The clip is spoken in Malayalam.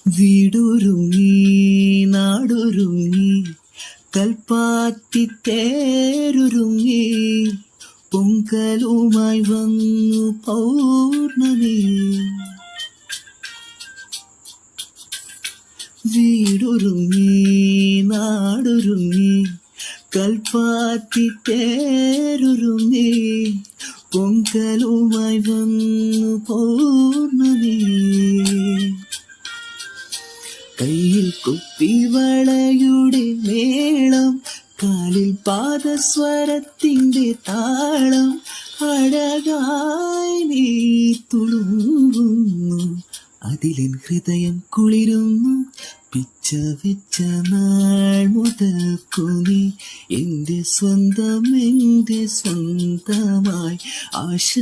വീടൊരുങ്ങി നാടൊരുങ്ങി കൽപ്പാത്തി തേരൊരുങ്ങി പൊങ്കലുമായി വന്നു പൗർണമി. വീടൊരുങ്ങി നാടൊരുങ്ങി കൽപ്പാത്തി തേരൊരുങ്ങി പൊങ്കലുമായി വന്നു പൗർണമി. കയ്യിൽ കുപ്പിവളയുടെ മേളം, കാലിൽ പാദസ്വരത്തിന്റെ താളം. അഴകായി നീ തുളുമ്പുന്നു, അതിലിൻ ഹൃദയം കുളിരുന്നു. പിച്ച വെച്ച നാൾ മുതൽക്കു നീ എന്റെ സ്വന്തം, എന്റെ സ്വന്തമായി ആശ